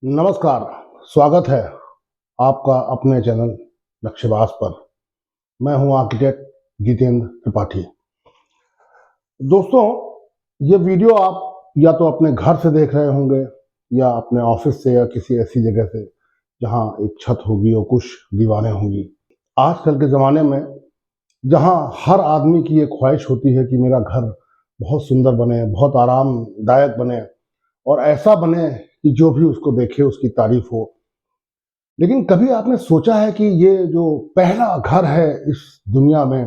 नमस्कार। स्वागत है आपका अपने चैनल नक्शेबाज पर। मैं हूं आर्किटेक्ट जितेंद्र त्रिपाठी। दोस्तों, ये वीडियो आप या तो अपने घर से देख रहे होंगे या अपने ऑफिस से या किसी ऐसी जगह से जहां एक छत होगी और कुछ दीवारें होंगी। आजकल के ज़माने में जहां हर आदमी की ये ख्वाहिश होती है कि मेरा घर बहुत सुंदर बने, बहुत आरामदायक बने और ऐसा बने कि जो भी उसको देखे उसकी तारीफ हो। लेकिन कभी आपने सोचा है कि ये जो पहला घर है इस दुनिया में,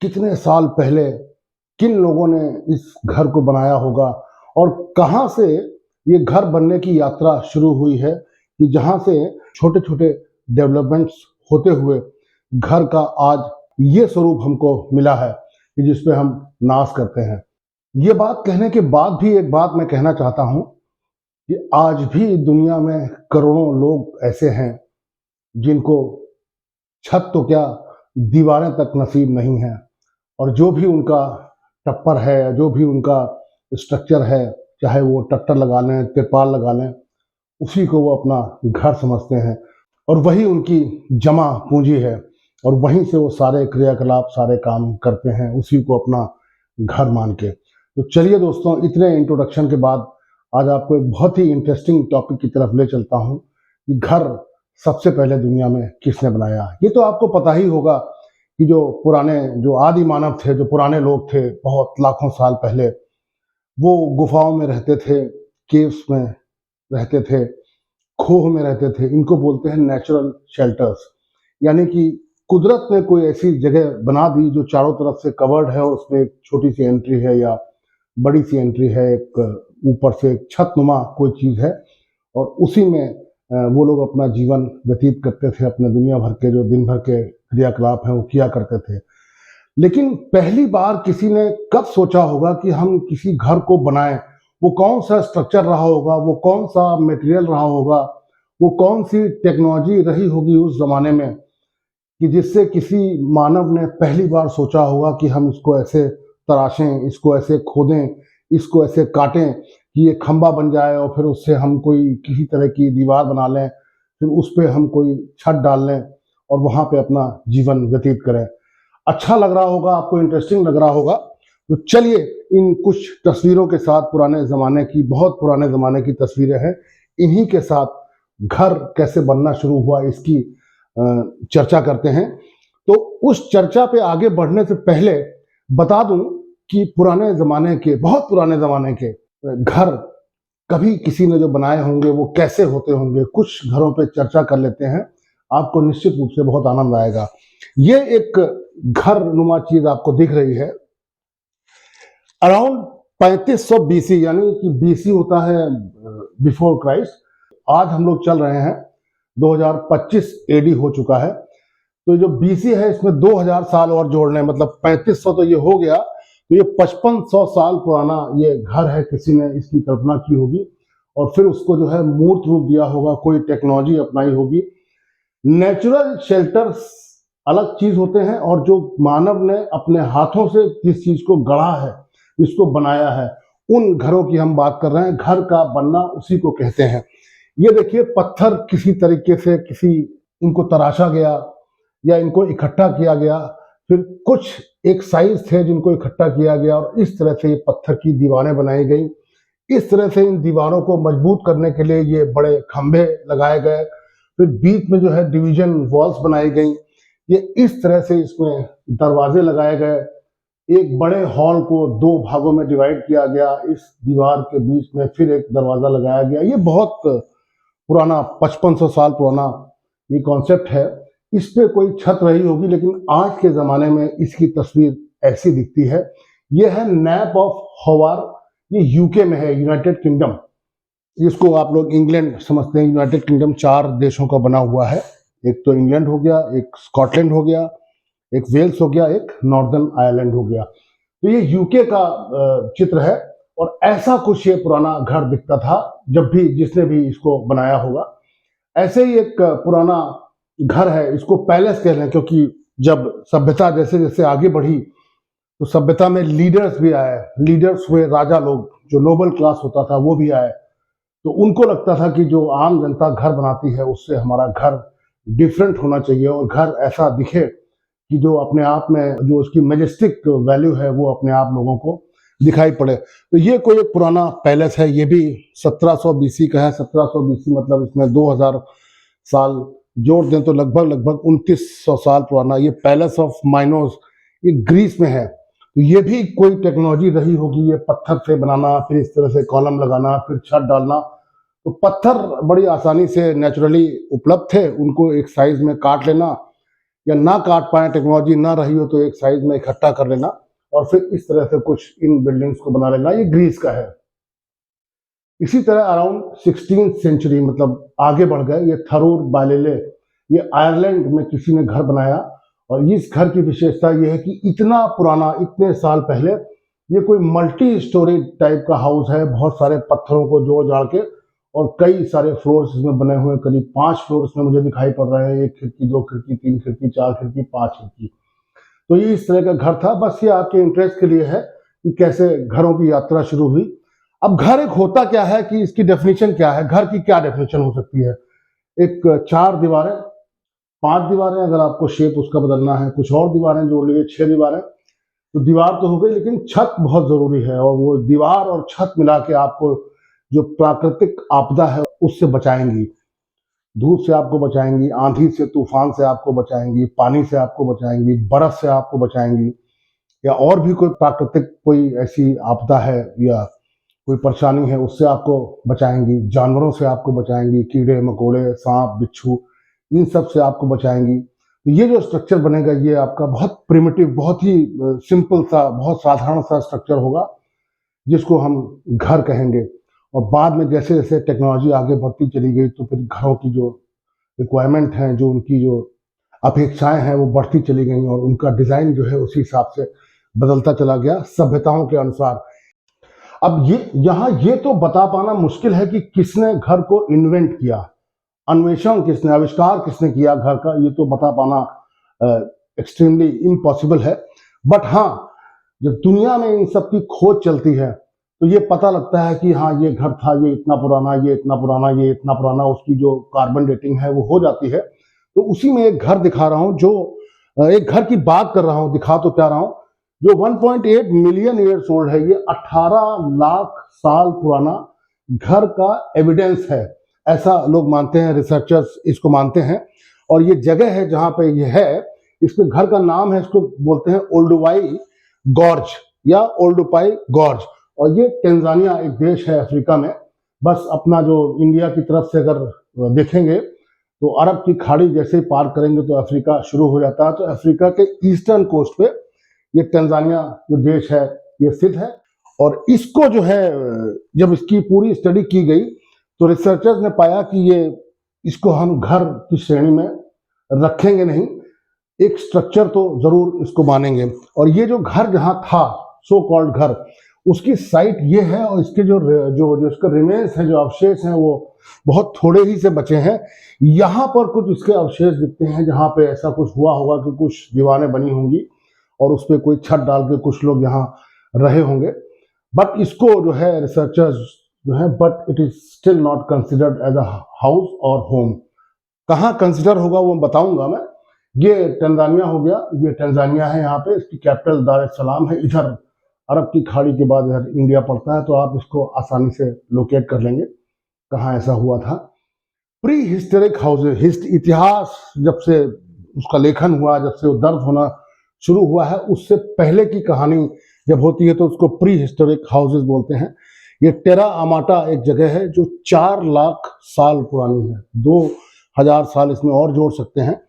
कितने साल पहले किन लोगों ने इस घर को बनाया होगा और कहां से ये घर बनने की यात्रा शुरू हुई है कि जहां से छोटे छोटे डेवलपमेंट्स होते हुए घर का आज ये स्वरूप हमको मिला है कि जिसपे हम नाज करते हैं। ये बात कहने के बाद भी एक बात मैं कहना चाहता हूं कि आज भी दुनिया में करोड़ों लोग ऐसे हैं जिनको छत तो क्या, दीवारें तक नसीब नहीं है। और जो भी उनका टप्पर है, जो भी उनका स्ट्रक्चर है, चाहे वो टट्टर लगा लें, तिरपाल लगा लें, उसी को वो अपना घर समझते हैं और वही उनकी जमा पूंजी है और वहीं से वो सारे क्रियाकलाप, सारे काम करते हैं, उसी को अपना घर मान के। तो चलिए दोस्तों, इतने इंट्रोडक्शन के बाद आज आपको एक बहुत ही इंटरेस्टिंग टॉपिक की तरफ ले चलता हूं कि घर सबसे पहले दुनिया में किसने बनाया। ये तो आपको पता ही होगा कि जो आदि मानव थे, जो पुराने लोग थे, बहुत लाखों साल पहले वो गुफाओं में रहते थे, केव्स में रहते थे, खोह में रहते थे। इनको बोलते हैं नेचुरल शेल्टर्स। यानी कि कुदरत ने कोई ऐसी जगह बना दी जो चारों तरफ से कवर्ड है और उसमें एक छोटी सी एंट्री है या बड़ी सी एंट्री है, एक ऊपर से एक छतनुमा कोई चीज है और उसी में वो लोग अपना जीवन व्यतीत करते थे। अपने दुनिया भर के जो दिन भर के क्रियाकलाप हैं वो किया करते थे। लेकिन पहली बार किसी ने कब सोचा होगा कि हम किसी घर को बनाएं? वो कौन सा स्ट्रक्चर रहा होगा, वो कौन सा मटेरियल रहा होगा, वो कौन सी टेक्नोलॉजी रही होगी उस जमाने में कि जिससे किसी मानव ने पहली बार सोचा होगा कि हम इसको ऐसे तराशें, इसको ऐसे खोदें, इसको ऐसे काटें कि ये खंबा बन जाए और फिर उससे हम कोई किसी तरह की दीवार बना लें, फिर उस पर हम कोई छत डाल लें और वहां पे अपना जीवन व्यतीत करें। अच्छा लग रहा होगा आपको, इंटरेस्टिंग लग रहा होगा। तो चलिए इन कुछ तस्वीरों के साथ, पुराने ज़माने की, बहुत पुराने ज़माने की तस्वीरें हैं, इन्हीं के साथ घर कैसे बनना शुरू हुआ इसकी चर्चा करते हैं। तो उस चर्चा पे आगे बढ़ने से पहले बता दूं कि पुराने ज़माने के, बहुत पुराने ज़माने के घर कभी किसी ने जो बनाए होंगे वो कैसे होते होंगे, कुछ घरों पे चर्चा कर लेते हैं। आपको निश्चित रूप से बहुत आनंद आएगा। ये एक घर नुमा चीज आपको दिख रही है। अराउंड 3500 बीसी, यानी कि बीसी होता है बिफोर क्राइस्ट। आज हम लोग चल रहे हैं 2025 एडी हो चुका है। तो जो बीसी है इसमें 2000 साल और जोड़ने, मतलब 3500 तो ये हो गया, तो ये 5500 साल पुराना ये घर है। किसी ने इसकी कल्पना की होगी और फिर उसको जो है मूर्त रूप दिया होगा, कोई टेक्नोलॉजी अपनाई होगी। नेचुरल शेल्टर्स अलग चीज होते हैं और जो मानव ने अपने हाथों से जिस चीज को गढ़ा है, इसको बनाया है, उन घरों की हम बात कर रहे हैं। घर का बनना उसी को कहते हैं। ये देखिए, पत्थर किसी तरीके से इनको तराशा गया या इनको इकट्ठा किया गया, फिर कुछ एक साइज थे जिनको इकट्ठा किया गया और इस तरह से ये पत्थर की दीवारें बनाई गई। इस तरह से इन दीवारों को मजबूत करने के लिए ये बड़े खंभे लगाए गए, फिर बीच में जो है डिवीजन वॉल्स बनाई गई। ये इस तरह से इसमें दरवाजे लगाए गए। एक बड़े हॉल को दो भागों में डिवाइड किया गया, इस दीवार के बीच में फिर एक दरवाजा लगाया गया। ये बहुत पुराना, 5500 साल पुराना ये कॉन्सेप्ट है। इस पे कोई छत रही होगी, लेकिन आज के ज़माने में इसकी तस्वीर ऐसी दिखती है। ये है नैप ऑफ हॉवार। ये यूके में है, यूनाइटेड किंगडम। इसको आप लोग इंग्लैंड समझते हैं। यूनाइटेड किंगडम 4 देशों का बना हुआ है। एक तो इंग्लैंड हो गया, एक स्कॉटलैंड हो गया, एक वेल्स हो गया, एक नॉर्दर्न आयरलैंड हो गया। तो ये यूके का चित्र है और ऐसा कुछ ये पुराना घर दिखता था जब भी जिसने भी इसको बनाया होगा। ऐसे ही एक पुराना घर है, इसको पैलेस कह लें, क्योंकि जब सभ्यता जैसे जैसे आगे बढ़ी तो सभ्यता में लीडर्स भी आए। लीडर्स हुए राजा लोग, जो नोबल क्लास होता था वो भी आए। तो उनको लगता था कि जो आम जनता घर बनाती है उससे हमारा घर डिफरेंट होना चाहिए और घर ऐसा दिखे कि जो अपने आप में जो उसकी मैजेस्टिक वैल्यू है वो अपने आप लोगों को दिखाई पड़े। तो ये कोई एक पुराना पैलेस है, ये भी 1700 बीसी का है। 1700 बीसी मतलब इसमें 2000 साल जोड़ दें तो लगभग लगभग 2900 साल पुराना ये पैलेस ऑफ माइनोस, ये ग्रीस में है। तो ये भी कोई टेक्नोलॉजी रही होगी, ये पत्थर से बनाना, फिर इस तरह से कॉलम लगाना, फिर छत डालना। तो पत्थर बड़ी आसानी से नेचुरली उपलब्ध थे, उनको एक साइज में काट लेना, या ना काट पाए, टेक्नोलॉजी ना रही हो तो एक साइज में इकट्ठा कर लेना और फिर इस तरह से कुछ इन बिल्डिंग्स को बना लेना। ये ग्रीस का है। इसी तरह अराउंड 16th सेंचुरी मतलब आगे बढ़ गए, ये थरूर बालेले, ये आयरलैंड में किसी ने घर बनाया और इस घर की विशेषता ये है कि इतना पुराना, इतने साल पहले, ये कोई मल्टी स्टोरी टाइप का हाउस है, बहुत सारे पत्थरों को जोड़ जाड़ के और कई सारे फ्लोर्स इसमें बने हुए, करीब 5 फ्लोर्स में मुझे दिखाई पड़ रहे हैं। 1 खिड़की, 2 खिड़की, 3 खिड़की, 4 खिड़की, 5 खिड़की। तो ये इस तरह का घर था। बस ये आपके इंटरेस्ट के लिए है कि कैसे घरों की यात्रा शुरू हुई। अब घर एक होता क्या है कि इसकी डेफिनेशन क्या है, घर की क्या डेफिनेशन हो सकती है। एक 4 दीवारें, 5 दीवारें, अगर आपको शेप उसका बदलना है, कुछ और दीवारें जोड़ लीजिए, 6 दीवारें। तो दीवार तो हो गई, लेकिन छत बहुत जरूरी है और वो दीवार और छत मिला के आपको जो प्राकृतिक आपदा है उससे बचाएंगी। धूप से आपको बचाएंगी, आंधी से, तूफान से आपको बचाएंगी, पानी से आपको बचाएंगी, बर्फ से आपको बचाएंगी, या और भी कोई प्राकृतिक कोई ऐसी आपदा है या कोई परेशानी है उससे आपको बचाएंगी। जानवरों से आपको बचाएंगी, कीड़े मकोड़े, सांप बिच्छू, इन सब से आपको बचाएंगी। तो ये जो स्ट्रक्चर बनेगा ये आपका बहुत प्रिमिटिव, बहुत ही सिंपल सा, बहुत साधारण सा स्ट्रक्चर होगा जिसको हम घर कहेंगे। और बाद में जैसे जैसे टेक्नोलॉजी आगे बढ़ती चली गई तो फिर घरों की जो रिक्वायरमेंट हैं, जो उनकी जो अपेक्षाएं हैं वो बढ़ती चली गई और उनका डिज़ाइन जो है उसी हिसाब से बदलता चला गया सभ्यताओं के अनुसार। अब ये यहाँ ये तो बता पाना मुश्किल है कि किसने घर को इन्वेंट किया, अन्वेषण किसने, आविष्कार किसने किया घर का, ये तो बता पाना एक्सट्रीमली इम्पॉसिबल है। बट हाँ, जब दुनिया में इन सब की खोज चलती है तो ये पता लगता है कि हाँ ये घर था, ये इतना पुराना, ये इतना पुराना, ये इतना पुराना, उसकी जो कार्बन डेटिंग है वो हो जाती है। तो उसी में एक घर दिखा रहा हूँ, जो एक घर की बात कर रहा हूँ, दिखा तो क्या रहा हूँ, जो 1.8 मिलियन ईयर्स ओल्ड है। ये 18 लाख साल पुराना घर का एविडेंस है, ऐसा लोग मानते हैं, रिसर्चर्स इसको मानते हैं। और ये जगह है जहाँ पे ये है, इसके घर का नाम है, इसको बोलते हैं ओल्डुवाई गॉर्ज या ओल्डुपाई गॉर्ज। और ये तंजानिया एक देश है अफ्रीका में। बस अपना जो इंडिया की तरफ से अगर देखेंगे तो अरब की खाड़ी जैसे ही पार करेंगे तो अफ्रीका शुरू हो जाता है। तो अफ्रीका के ईस्टर्न कोस्ट पे ये तंजानिया जो देश है ये स्थित है। और इसको जो है, जब इसकी पूरी स्टडी की गई तो रिसर्चर्स ने पाया कि ये इसको हम घर की श्रेणी में रखेंगे नहीं, एक स्ट्रक्चर तो जरूर इसको मानेंगे। और ये जो घर जहाँ था, सो कॉल्ड घर, उसकी साइट ये है और इसके जो इसके रिमेन्स हैं, जो अवशेष हैं, वो बहुत थोड़े ही से बचे हैं। यहाँ पर कुछ इसके अवशेष दिखते हैं जहाँ पे ऐसा कुछ हुआ होगा कि कुछ दीवारें बनी होंगी और उस पर कोई छत डाल के कुछ लोग यहाँ रहे होंगे। बट इसको जो है रिसर्चर्स जो है, but it is still not considered as a house or home. कहाँ कंसिडर होगा वो बताऊंगा मैं। ये तंजानिया हो गया, ये तंजानिया है, यहाँ पे इसकी कैपिटल दार एस सलाम है। इधर अरब की खाड़ी के बाद इधर इंडिया पड़ता है, तो आप इसको आसानी से लोकेट कर लेंगे कहाँ ऐसा हुआ था। प्री हिस्टोरिक हाउसेज, इतिहास जब से उसका लेखन हुआ, जब से वो दर्ज होना शुरू हुआ है, उससे पहले की कहानी जब होती है तो उसको प्री हिस्टोरिक हाउसेज बोलते हैं। ये टेरा अमाटा एक जगह है जो 4 लाख साल पुरानी है, 2000 साल इसमें और जोड़ सकते हैं।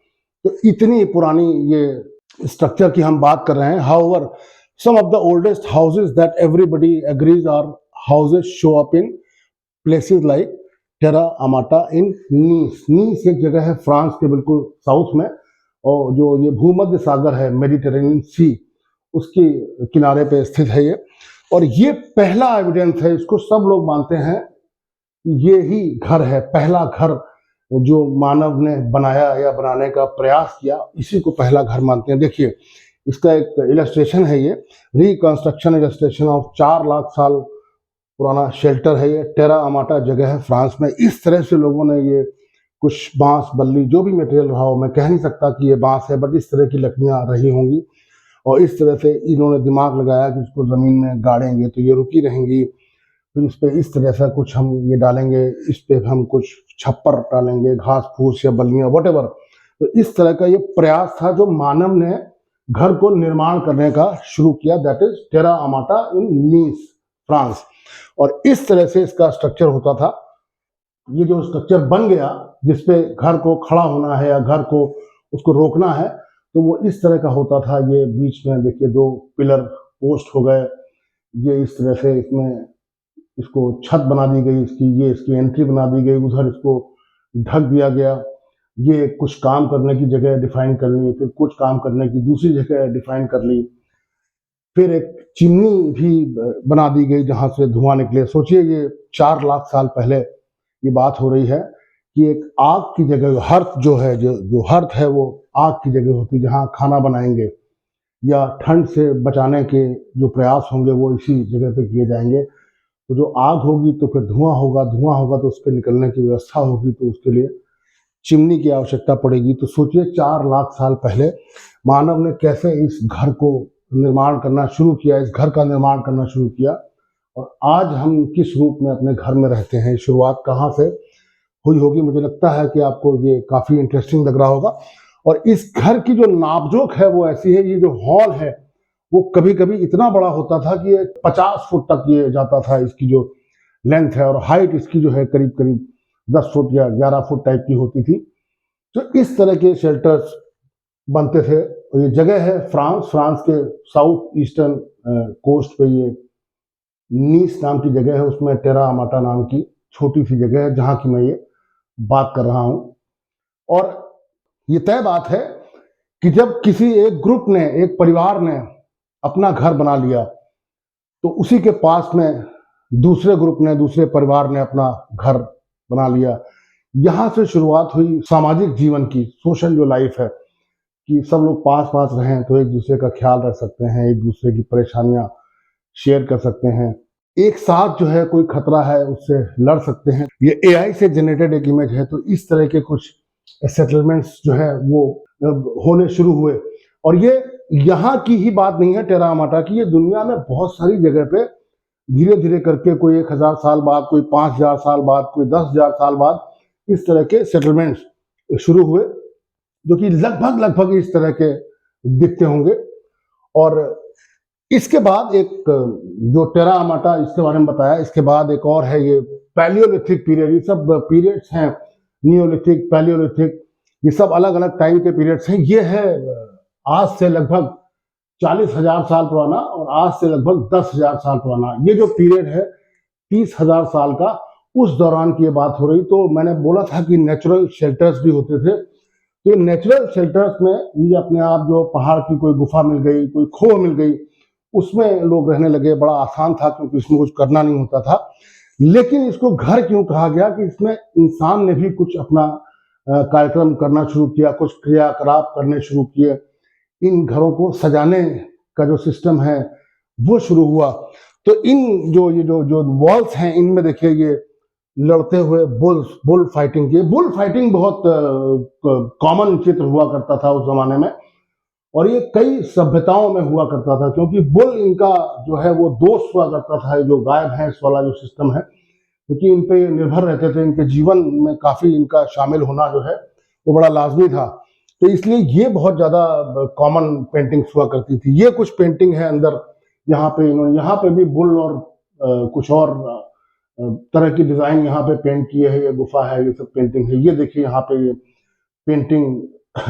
तो इतनी पुरानी ये स्ट्रक्चर की हम बात कर रहे हैं। However some of the oldest houses that everybody agrees are houses show up in places like Terra Amata in नीस। नीस एक जगह है फ्रांस के बिल्कुल साउथ में, और जो ये भूमध्य सागर है, मेडिटेरेनियन सी, उसके किनारे पे स्थित है ये। और ये पहला एविडेंस है, इसको सब लोग मानते हैं ये ही घर है, पहला घर जो मानव ने बनाया या बनाने का प्रयास किया, इसी को पहला घर मानते हैं। देखिए इसका एक इलस्ट्रेशन है, ये रिकंस्ट्रक्शन इलस्ट्रेशन ऑफ 4 लाख साल पुराना शेल्टर है, ये टेरा अमाटा जगह है फ्रांस में। इस तरह से लोगों ने ये कुछ बांस बल्ली जो भी मटेरियल रहा हो, मैं कह नहीं सकता कि ये बांस है, बट इस तरह की लकड़ियां रही होंगी और इस तरह से इन्होंने दिमाग लगाया कि इसको ज़मीन में गाड़ेंगे तो ये रुकी रहेंगी, फिर इस पर इस तरह से कुछ हम ये डालेंगे, इस पर हम कुछ छप्पर डालेंगे, घास फूस या बल्लियाँ वटेवर। तो इस तरह का ये प्रयास था जो मानव ने घर को निर्माण करने का शुरू किया, that is Terra Amata in Nice France. और इस तरह से इसका स्ट्रक्चर होता था। ये जो स्ट्रक्चर बन गया जिसपे घर को खड़ा होना है या घर को उसको रोकना है, तो वो इस तरह का होता था। ये बीच में देखिए 2 पिलर पोस्ट हो गए, ये इस तरह से इसमें इसको छत बना दी गई इसकी, ये इसकी एंट्री बना दी गई, उधर इसको ढक दिया गया। ये कुछ काम करने की जगह डिफाइन कर ली, फिर कुछ काम करने की दूसरी जगह डिफाइन कर ली, फिर एक चिमनी भी बना दी गई जहां से धुआं निकले। सोचिए ये 4 लाख साल पहले ये बात हो रही है कि एक आग की जगह हर्थ जो है, जो हर्थ है वो आग की जगह होती, जहां खाना बनाएंगे या ठंड से बचाने के जो प्रयास होंगे वो इसी जगह पे किए जाएंगे। तो जो आग होगी तो फिर धुआं होगा, धुआं होगा तो उस पर निकलने की व्यवस्था होगी, तो उसके लिए चिमनी की आवश्यकता पड़ेगी। तो सोचिए 4 लाख साल पहले मानव ने कैसे इस घर को निर्माण करना शुरू किया, इस घर का निर्माण करना शुरू किया, और आज हम किस रूप में अपने घर में रहते हैं, शुरुआत कहाँ से हुई होगी। मुझे लगता है कि आपको ये काफ़ी इंटरेस्टिंग लग रहा होगा। और इस घर की जो नापजोक है वो ऐसी है, ये जो हॉल है वो कभी कभी इतना बड़ा होता था कि ये 50 फुट तक ये जाता था, इसकी जो लेंथ है, और हाइट इसकी जो है करीब करीब 10 फुट या 11 फुट टाइप की होती थी। तो इस तरह के शेल्टर्स बनते थे। और ये जगह है फ्रांस के साउथ ईस्टर्न कोस्ट पे ये नीस नाम की जगह है, उसमें टेरा अमाटा नाम की छोटी सी जगह है जहां की मैं ये बात कर रहा हूं। और ये तय बात है कि जब किसी एक ग्रुप ने, एक परिवार ने अपना घर बना लिया, तो उसी के पास में दूसरे ग्रुप ने, दूसरे परिवार ने अपना घर बना लिया। यहां से शुरुआत हुई सामाजिक जीवन की, सोशल जो लाइफ है, कि सब लोग पास पास रहें तो एक दूसरे का ख्याल रख सकते हैं, एक दूसरे की परेशानियां शेयर कर सकते हैं, एक साथ जो है कोई खतरा है उससे लड़ सकते हैं। ये एआई से जनरेटेड एक इमेज है। तो इस तरह के कुछ सेटलमेंट्स जो है वो होने शुरू हुए। और ये यहाँ की ही बात नहीं है टेरा अमाटा की, ये दुनिया में बहुत सारी जगह पे धीरे धीरे करके, कोई 1000 साल बाद, कोई 5000 साल बाद, कोई 10,000 साल बाद इस तरह के सेटलमेंट्स शुरू हुए, जो कि लगभग लगभग इस तरह के दिखते होंगे। और इसके बाद एक जो टेरा अमाटा, इसके बारे में बताया, इसके बाद एक और है ये पैलियोलिथिक पीरियड। ये सब पीरियड्स हैं, नियोलिथिक, पैलियोलिथिक, ये सब अलग अलग टाइम के पीरियड्स हैं। ये है आज से लगभग 40,000 साल पुराना और आज से लगभग 10,000 साल पुराना। ये जो पीरियड है 30,000 साल का, उस दौरान की ये बात हो रही। तो मैंने बोला था कि नेचुरल शेल्टर्स भी होते थे। तो नेचुरल शेल्टर्स में ये अपने आप जो पहाड़ की कोई गुफा मिल गई, कोई खो मिल गई, उसमें लोग रहने लगे। बड़ा आसान था क्योंकि इसमें कुछ करना नहीं होता था। लेकिन इसको घर क्यों कहा गया कि इसमें इंसान ने भी कुछ अपना कार्यक्रम करना शुरू किया, कुछ क्रियाकलाप करने शुरू किए, इन घरों को सजाने का जो सिस्टम है वो शुरू हुआ। तो इन जो ये जो वॉल्स हैं, इनमें देखिए ये लड़ते हुए बुल फाइटिंग की। बुल फाइटिंग बहुत कॉमन चित्र हुआ करता था उस जमाने में, और ये कई सभ्यताओं में हुआ करता था, क्योंकि बुल इनका जो है वो दोस्त हुआ करता था। जो गाय भैंस वाला जो सिस्टम है, क्योंकि इन पे निर्भर रहते थे, इनके जीवन में काफी इनका शामिल होना जो है वो बड़ा लाजमी था। तो इसलिए ये बहुत ज्यादा कॉमन पेंटिंग्स हुआ करती थी। ये कुछ पेंटिंग है अंदर, यहाँ पे इन्होंने, यहाँ पे भी बुल और कुछ और तरह की डिजाइन यहाँ पे पेंट किए है। ये गुफा है, ये सब पेंटिंग है। ये देखिए यहाँ पे ये पेंटिंग,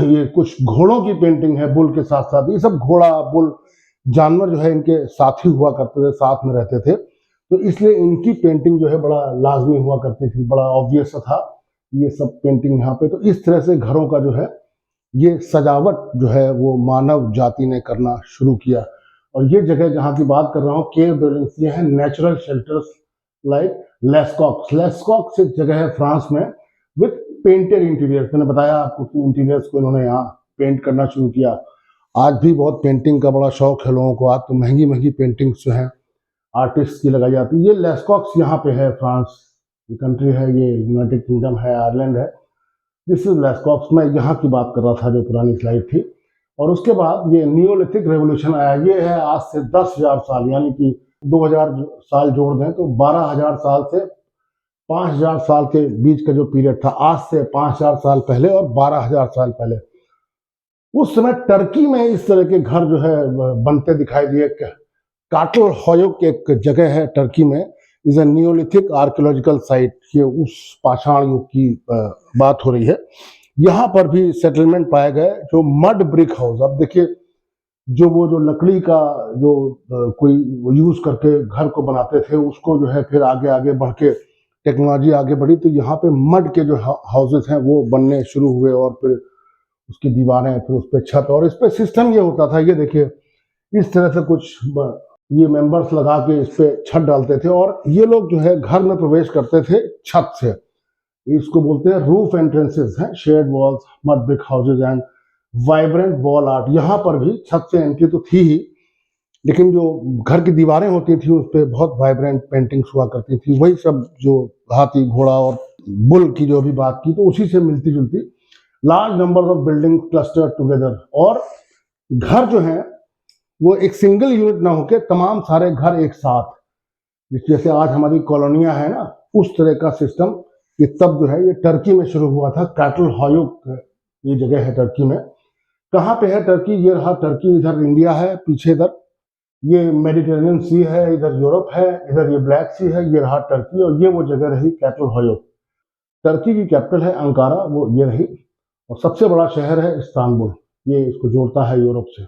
ये कुछ घोड़ों की पेंटिंग है बुल के साथ साथ। ये सब घोड़ा, बुल जानवर जो है इनके साथी हुआ करते थे, साथ में रहते थे। तो इसलिए इनकी पेंटिंग जो है बड़ा लाजमी हुआ करती थी, बड़ा ऑब्वियस था ये सब पेंटिंग यहाँ पे। तो इस तरह से घरों का जो है ये सजावट जो है वो मानव जाति ने करना शुरू किया। और ये जगह जहाँ की बात कर रहा हूँ, केव बिल्डिंग्स, ये है नेचुरल शेल्टर्स लाइक लेस्कॉक्स। लेस्कॉक्स एक जगह है फ्रांस में विथ पेंटेड इंटीरियर्स। मैंने बताया आपको कि इंटीरियर्स को इन्होंने यहाँ पेंट करना शुरू किया। आज भी बहुत पेंटिंग का बड़ा शौक है लोगों को। आज तो महंगी महंगी पेंटिंग्स जो हैं आर्टिस्ट की लगाई जाती है। ये लेस्कॉक्स यहाँ पे है, फ्रांस की कंट्री है, ये यूनाइटेड किंगडम है, आयरलैंड है। This is Lascaux. मैं यहाँ की बात कर रहा था जो पुरानी स्लाइड थी। और उसके बाद ये नियोलिथिक रेवोल्यूशन आया। ये है आज से 10,000 साल, यानी कि 2000 साल जोड़ दें तो 12,000 साल से 5,000 साल के बीच का जो पीरियड था, आज से 5,000 साल पहले और 12,000 साल पहले, उस समय टर्की में इस तरह के घर जो है बनते दिखाई दिए। काटल हॉयुक एक जगह है टर्की में, is a Neolithic archaeological site. ये उस पाषाण युग की बात हो रही है। यहाँ पर भी सेटलमेंट पाए गए जो मड ब्रिक हाउस। अब देखिए, जो लकड़ी का जो कोई यूज करके घर को बनाते थे, उसको जो है फिर आगे आगे बढ़ के टेक्नोलॉजी आगे बढ़ी, तो यहाँ पे मड के जो हाउसेस हैं वो बनने शुरू हुए, और फिर उसकी दीवारें, फिर उस पर छत, और इस पे सिस्टम ये होता था, ये देखिए इस तरह से कुछ ये मेंबर्स लगा के इस पे छत डालते थे, और ये लोग जो है घर में प्रवेश करते थे छत से। इसको बोलते हैं रूफ एंट्रेंसेस हैं, shade walls, mud brick houses and vibrant wall art. यहाँ पर भी छत से एंट्री तो थी ही, लेकिन जो घर की दीवारें होती थी उस पर बहुत वाइब्रेंट पेंटिंग्स हुआ करती थी। वही सब जो हाथी, घोड़ा और बुल की जो भी बात की, तो उसी से मिलती जुलती। Large number of building cluster together, और घर जो है वो एक सिंगल यूनिट ना होके तमाम सारे घर एक साथ, जैसे आज हमारी कॉलोनियां है ना, उस तरह का सिस्टम ये तब जो है ये टर्की में शुरू हुआ था। काटल हॉयुक ये जगह है टर्की में। कहाँ पे है टर्की? ये रहा टर्की, इधर इंडिया है, पीछे इधर ये मेडिटेरेनियन सी है, इधर यूरोप है, इधर ये ब्लैक सी है, ये रहा टर्की, और ये वो जगह रही काटल हॉयुक। टर्की की कैपिटल है अंकारा, वो ये रही, और सबसे बड़ा शहर है इस्तांबुल, ये इसको जोड़ता है यूरोप से।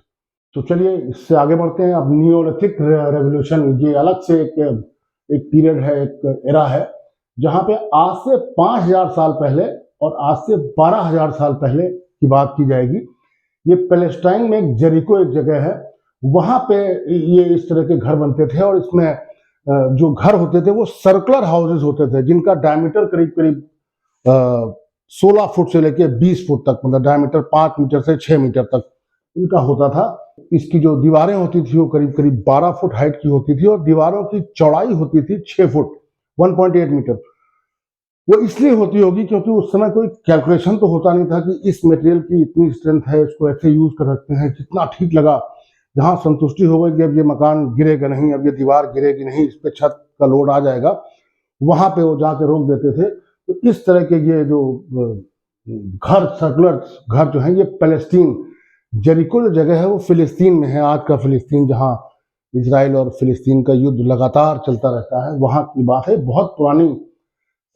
तो चलिए इससे आगे बढ़ते हैं। अब नियोलिथिक रेवोल्यूशन, ये अलग से एक पीरियड है, एक एरा है, जहां पे आज से 5,000 साल पहले और आज से 12,000 साल पहले की बात की जाएगी। ये पैलेस्टाइन में एक जेरिको एक जगह है, वहां पे ये इस तरह के घर बनते थे, और इसमें जो घर होते थे वो सर्कुलर हाउसेज होते थे, जिनका डायमीटर करीब करीब 16 फुट से लेके 20 फुट तक, मतलब डायमीटर 5 मीटर से 6 मीटर तक इनका होता था। इसकी जो दीवारें होती थी वो करीब करीब 12 फुट हाइट की होती थी, और दीवारों की चौड़ाई होती थी 6 फुट, 1.8 मीटर। वो इसलिए होती होगी क्योंकि उस समय कोई कैलकुलेशन तो होता नहीं था कि इस मटेरियल की इतनी स्ट्रेंथ है, इसको ऐसे यूज कर सकते हैं, कितना ठीक लगा। जहां संतुष्टि हो गई कि अब ये मकान गिरेगा नहीं, अब ये दीवार गिरेगी नहीं, इस पे छत का लोड आ जाएगा, वहां पे वो जाके रोक देते थे। तो इस तरह के ये जो घर, सर्कुलर घर जो है, ये पैलेस्टीन, जेरिको जो जगह है वो फिलिस्तीन में है, आज का फिलिस्तीन, जहां इजराइल और फिलिस्तीन का युद्ध लगातार चलता रहता है, वहां की बात है। बहुत पुरानी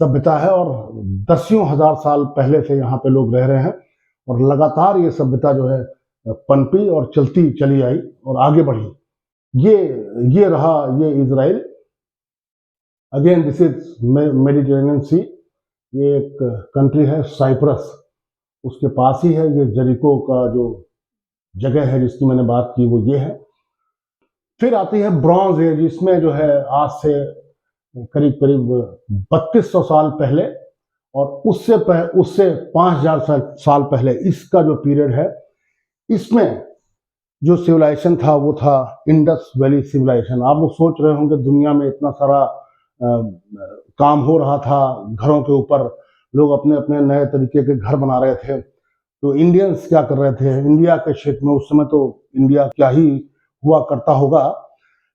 सभ्यता है, और दसियों हजार साल पहले से यहाँ पे लोग रह रहे हैं, और लगातार ये सभ्यता जो है पनपी और चलती चली आई और आगे बढ़ी। ये रहा ये Israel. Again this is Mediterranean sea. ये एक कंट्री है साइप्रस, उसके पास ही है। ये जेरिको का जो जगह है जिसकी मैंने बात की वो ये है। फिर आती है ब्रॉन्ज एज, इसमें जो है आज से करीब करीब 3200 साल पहले और उससे 5,000 साल पहले, इसका जो पीरियड है, इसमें जो सिविलाइजेशन था वो था इंडस वैली सिविलाइजेशन। आप लोग सोच रहे होंगे दुनिया में इतना सारा काम हो रहा था घरों के ऊपर, लोग अपने अपने नए तरीके के घर बना रहे थे, तो इंडियंस क्या कर रहे थे इंडिया के क्षेत्र में? उस समय तो इंडिया क्या ही हुआ करता होगा,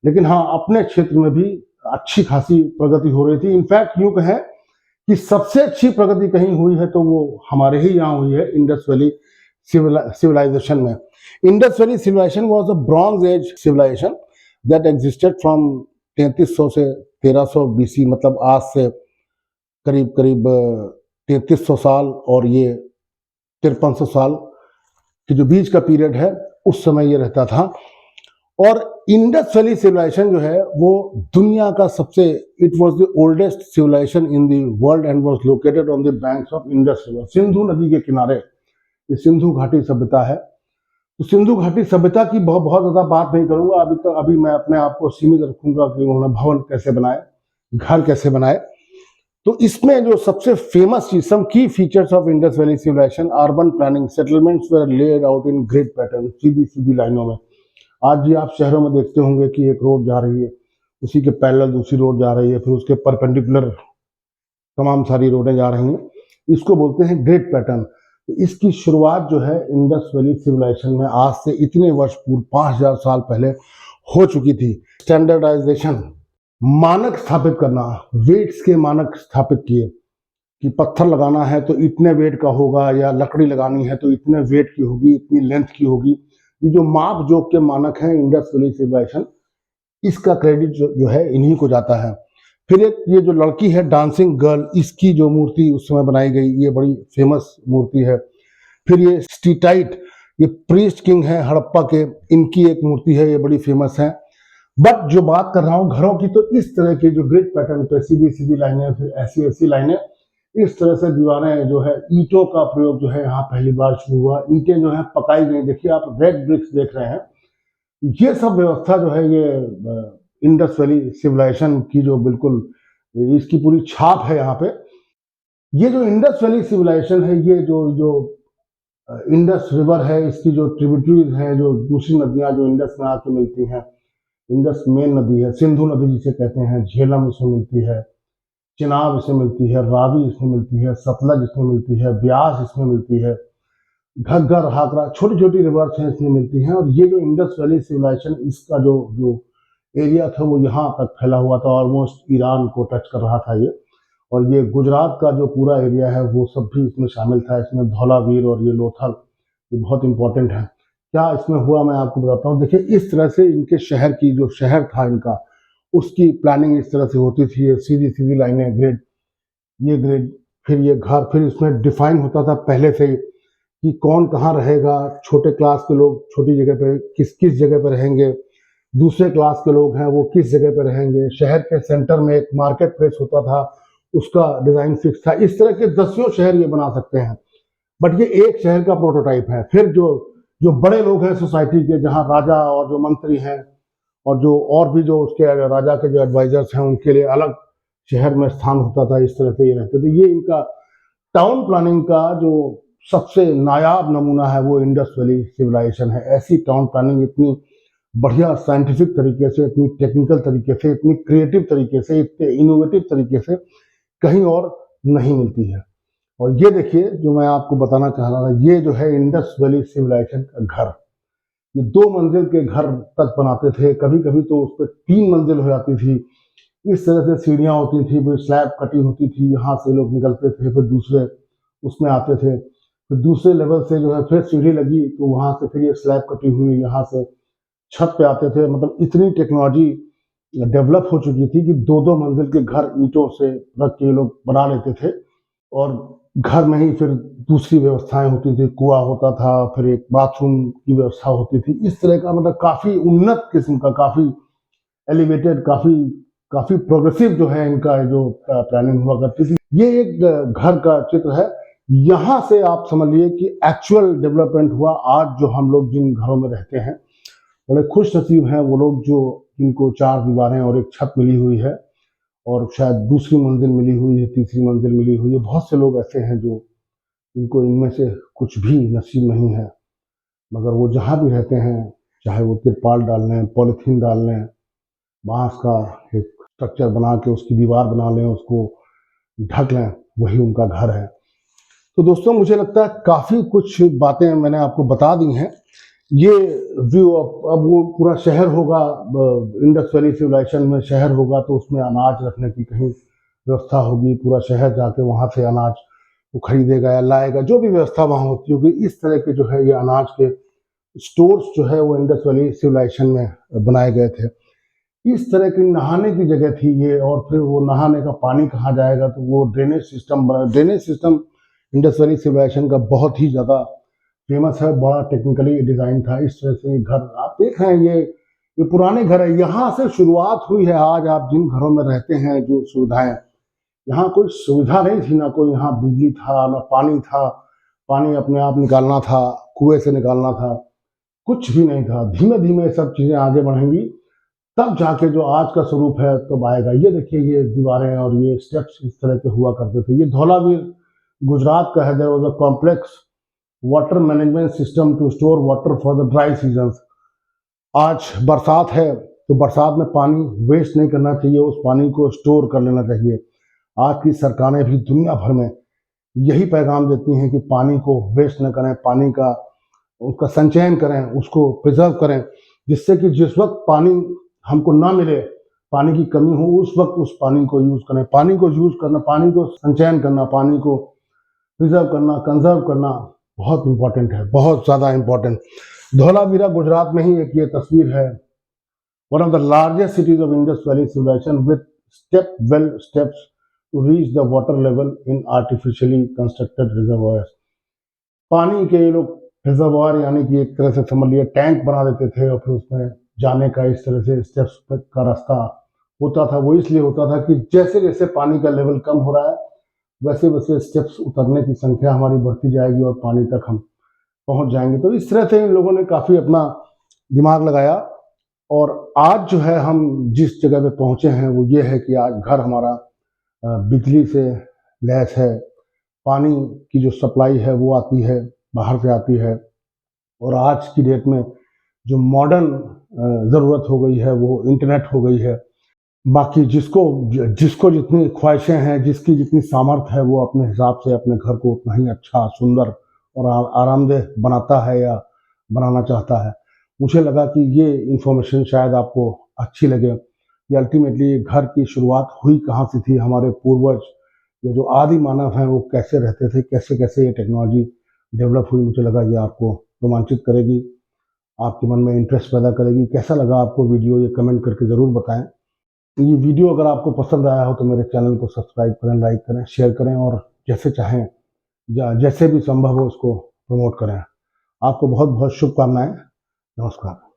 लेकिन हाँ, अपने क्षेत्र में भी अच्छी खासी प्रगति हो रही थी। इनफैक्ट यूं कहें कि सबसे अच्छी प्रगति कहीं हुई है तो वो हमारे ही यहाँ हुई है, इंडस वैली सिविलाइजेशन में। Indus valley civilisation was a bronze age civilisation that existed from 3300 से 1300 बीसी, मतलब आज से करीब करीब 3300 साल और ये 5300 साल के जो बीच का पीरियड है, उस समय ये रहता था। और इंडस वैली सिविलाइजेशन जो है वो दुनिया का सबसे, it was the oldest civilisation in the world and was located on the banks of Indus river, Sindhu नदी के किनारे। ये सिंधु घाटी सभ्यता है। तो सिंधु घाटी सभ्यता की बहुत ज़्यादा बात नहीं करूंगा अभी तक। अभी मैं अपने आप को सीमित रखूंगा कि उन्होंने भवन कैसे बनाए, घर कैसे बनाए। तो इसमें जो सबसे फेमस चीज, some key features of Indus valley civilization: urban planning, settlements were laid out in grid pattern, सीधी सीधी लाइनों में। आज भी आप शहरों में देखते होंगे कि एक रोड जा रही है, उसी के पैरेलल दूसरी रोड जा रही है, फिर उसके परपेंडिकुलर तमाम सारी रोडें जा रही हैं। इसको बोलते हैं ग्रेट पैटर्न। इसकी शुरुआत जो है इंडस वैली सिविलाइजेशन में आज से इतने वर्ष पूर्व 5000 साल पहले हो चुकी थी। स्टैंडर्डाइजेशन, मानक स्थापित करना, वेट्स के मानक स्थापित किए कि पत्थर लगाना है तो इतने वेट का होगा, या लकड़ी लगानी है तो इतने वेट की होगी, इतनी लेंथ की होगी। ये जो माप जोक के मानक हैं इंडस वैली सिविलाइजेशन, इसका क्रेडिट जो है इन्हीं को जाता है। फिर एक ये जो लड़की है डांसिंग गर्ल, इसकी जो मूर्ति उस समय बनाई गई, ये बड़ी फेमस मूर्ति है। फिर ये स्टीटाइट, ये प्रीस्ट किंग है हड़प्पा के, इनकी एक मूर्ति है, ये बड़ी फेमस है। बट जो बात कर रहा हूँ घरों की, तो इस तरह के जो ग्रिड पैटर्न पे सीधी सीधी लाइनें, फिर ऐसी ऐसी लाइनें, इस तरह से दीवारें जो है, ईंटों का प्रयोग जो है यहाँ पहली बार शुरू हुआ। ईंटें जो है पकाई गई, देखिए आप रेड ब्रिक्स देख रहे हैं। ये सब व्यवस्था जो है ये इंडस वैली सिविलाइजेशन की जो बिल्कुल इसकी पूरी छाप है यहाँ पे। ये जो इंडस वैली सिविलाइजेशन है, ये जो जो इंडस रिवर है, इसकी जो ट्रिब्यूटरीज हैं, जो दूसरी नदियां जो इंडस में आके मिलती हैं, इंडस मेन नदी है, सिंधु नदी जिसे कहते हैं, झेलम इसमें मिलती है, चिनाब इसमें मिलती है, रावी इसमें मिलती है, सतलज इसमें मिलती है, ब्यास इसमें मिलती है, घग्गर, हाकरा, छोटी छोटी रिवर्स हैं इसमें मिलती हैं। और ये जो इंडस वैली सिविलाइजेशन, इसका जो जो एरिया था वो यहाँ तक फैला हुआ था, ऑलमोस्ट ईरान को टच कर रहा था ये। और ये गुजरात का जो पूरा एरिया है वो सब भी इसमें शामिल था। इसमें धौलावीर और ये लोथल, ये बहुत इंपॉर्टेंट है। क्या इसमें हुआ मैं आपको बताता हूँ। देखिए इस तरह से इनके शहर की, जो शहर था इनका, उसकी प्लानिंग इस तरह से होती थी। ये सीधी सीधी लाइनें, ग्रिड, ये ग्रिड, फिर ये घर, फिर इसमें डिफाइन होता था पहले से कि कौन कहाँ रहेगा। छोटे क्लास के लोग छोटी जगह पे किस किस जगह पे रहेंगे, दूसरे क्लास के लोग हैं वो किस जगह पे रहेंगे। शहर के सेंटर में एक मार्केट प्लेस होता था, उसका डिजाइन फिक्स था। इस तरह के दसियों शहर ये बना सकते हैं, बट ये एक शहर का प्रोटोटाइप है। फिर जो जो बड़े लोग हैं सोसाइटी के, जहाँ राजा और जो मंत्री हैं और जो और भी जो उसके राजा के जो एडवाइजर्स हैं, उनके लिए अलग शहर में स्थान होता था। इस तरह से ये रहते थे। ये इनका टाउन प्लानिंग का जो सबसे नायाब नमूना है वो इंडस वैली सिविलाइजेशन है। ऐसी टाउन प्लानिंग इतनी बढ़िया साइंटिफिक तरीके से, इतनी टेक्निकल तरीके से, इतनी क्रिएटिव तरीके से, इतने इनोवेटिव तरीके से कहीं और नहीं मिलती है। और ये देखिए जो मैं आपको बताना चाह रहा था, ये जो है इंडस वैली सिविलाइजेशन का घर। ये 2 मंजिल के घर तक बनाते थे, कभी कभी तो उस पर 3 मंजिल हो जाती थी। इस तरह से सीढ़ियाँ होती थी, फिर स्लैब कटी होती थी, यहाँ से लोग निकलते थे, फिर दूसरे उसमें आते थे, फिर दूसरे लेवल से जो है फिर सीढ़ी लगी, तो वहाँ से फिर ये स्लैब कटी हुई यहाँ से छत पे आते थे। मतलब इतनी टेक्नोलॉजी डेवलप हो चुकी थी कि 2-2 मंजिल के घर ईंटों से रख के लोग बना लेते थे। और घर में ही फिर दूसरी व्यवस्थाएं होती थी, कुआं होता था, फिर एक बाथरूम की व्यवस्था होती थी। इस तरह का मतलब काफी उन्नत किस्म का, काफी एलिवेटेड, काफी काफी प्रोग्रेसिव जो है इनका जो प्लानिंग हुआ करती थी। ये एक घर का चित्र है। यहाँ से आप समझ लीजिए कि एक्चुअल डेवलपमेंट हुआ। आज जो हम लोग जिन घरों में रहते हैं, बड़े खुश नसीब हैं वो लोग जो इनको 4 दीवारें और एक छत मिली हुई है, और शायद दूसरी मंजिल मिली हुई है, तीसरी मंजिल मिली हुई है। बहुत से लोग ऐसे हैं जो इनको इनमें से कुछ भी नसीब नहीं है, मगर वो जहाँ भी रहते हैं, चाहे वो तिरपाल डाल लें, पॉलीथीन डाल लें, बांस का एक स्ट्रक्चर बना के उसकी दीवार बना लें, उसको ढक लें, वही उनका घर है। तो दोस्तों मुझे लगता है काफ़ी कुछ बातें मैंने आपको बता दी हैं। ये व्यू अब वो पूरा शहर होगा, इंडस वैली सिविलाइजेशन में शहर होगा, तो उसमें अनाज रखने की कहीं व्यवस्था होगी। पूरा शहर जाके वहाँ से अनाज वो खरीदेगा या लाएगा, जो भी व्यवस्था वहाँ होती होगी। इस तरह के जो है ये अनाज के स्टोर्स जो है वो इंडस वैली सिविलाइजेशन में बनाए गए थे। इस तरह की नहाने की जगह थी ये। और फिर वो नहाने का पानी कहाँ जाएगा, तो वो ड्रेनेज सिस्टम बना। Drainage system Indus valley civilisation का बहुत ही ज़्यादा फेमस है, बड़ा टेक्निकली डिज़ाइन था। इस तरह से घर आप देख रहे हैं, ये पुराने घर है। यहाँ से शुरुआत हुई है। आज आप जिन घरों में रहते हैं, जो सुविधाएं, यहाँ कोई सुविधा नहीं थी, ना कोई यहाँ बिजली था, ना पानी था। पानी अपने आप निकालना था, कुएं से निकालना था, कुछ भी नहीं था। धीमे धीमे सब चीज़ें आगे बढ़ेंगी, तब जाके जो आज का स्वरूप है तब आएगा। ये देखिए ये दीवारें और ये स्टेप्स इस तरह के हुआ करते थे। ये धौलावीर गुजरात का है। There was a complex water management system to store water for the dry seasons. आज बरसात है तो बरसात में पानी वेस्ट नहीं करना चाहिए, उस पानी को स्टोर कर लेना चाहिए। आज की सरकारें भी दुनिया भर में यही पैगाम देती हैं कि पानी को वेस्ट न करें, पानी का उसका संचयन करें, उसको प्रिजर्व करें, जिससे कि जिस वक्त पानी हमको ना मिले, पानी की कमी हो, उस वक्त उस पानी को यूज करें। पानी को यूज करना, पानी को संचयन करना, पानी को प्रिजर्व करना, कंजर्व करना बहुत इंपॉर्टेंट है, बहुत ज़्यादा इंपॉर्टेंट। धौलावीरा गुजरात में ही एक ये तस्वीर है, one of the largest cities of Indus Valley civilization with step well steps to reach the water level in artificially constructed reservoirs। पानी के ये लोग रिजर्वायर यानी कि एक तरह से समझ लिया टैंक बना देते थे और फिर उसमें जाने का इस तरह से स्टेप्स का रास्ता होता था। वो इसलिए होता था कि जैसे जैसे पानी का लेवल कम हो रहा है वैसे वैसे स्टेप्स उतरने की संख्या हमारी बढ़ती जाएगी और पानी तक हम पहुंच जाएंगे। तो इस तरह से इन लोगों ने काफ़ी अपना दिमाग लगाया और आज जो है हम जिस जगह पे पहुंचे हैं वो ये है कि आज घर हमारा बिजली से लैस है, पानी की जो सप्लाई है वो आती है, बाहर से आती है। और आज की डेट में जो मॉडर्न ज़रूरत हो गई है वो इंटरनेट हो गई है। बाकी जिसको जिसको जितनी ख्वाहिशें हैं, जिसकी जितनी सामर्थ्य है, वो अपने हिसाब से अपने घर को उतना ही अच्छा, सुंदर और आरामदेह बनाता है या बनाना चाहता है। मुझे लगा कि ये इन्फॉर्मेशन शायद आपको अच्छी लगे कि अल्टीमेटली घर की शुरुआत हुई कहाँ से थी, हमारे पूर्वज ये जो आदि मानव हैं वो कैसे रहते थे, कैसे कैसे ये टेक्नोलॉजी डेवलप हुई। मुझे लगा ये आपको रोमांचित करेगी, आपके मन में इंटरेस्ट पैदा करेगी। कैसा लगा आपको वीडियो ये कमेंट करके ज़रूर बताएं। ये वीडियो अगर आपको पसंद आया हो तो मेरे चैनल को सब्सक्राइब करें, लाइक करें, शेयर करें और जैसे चाहें या जैसे भी संभव हो उसको प्रमोट करें। आपको बहुत बहुत शुभकामनाएं। नमस्कार।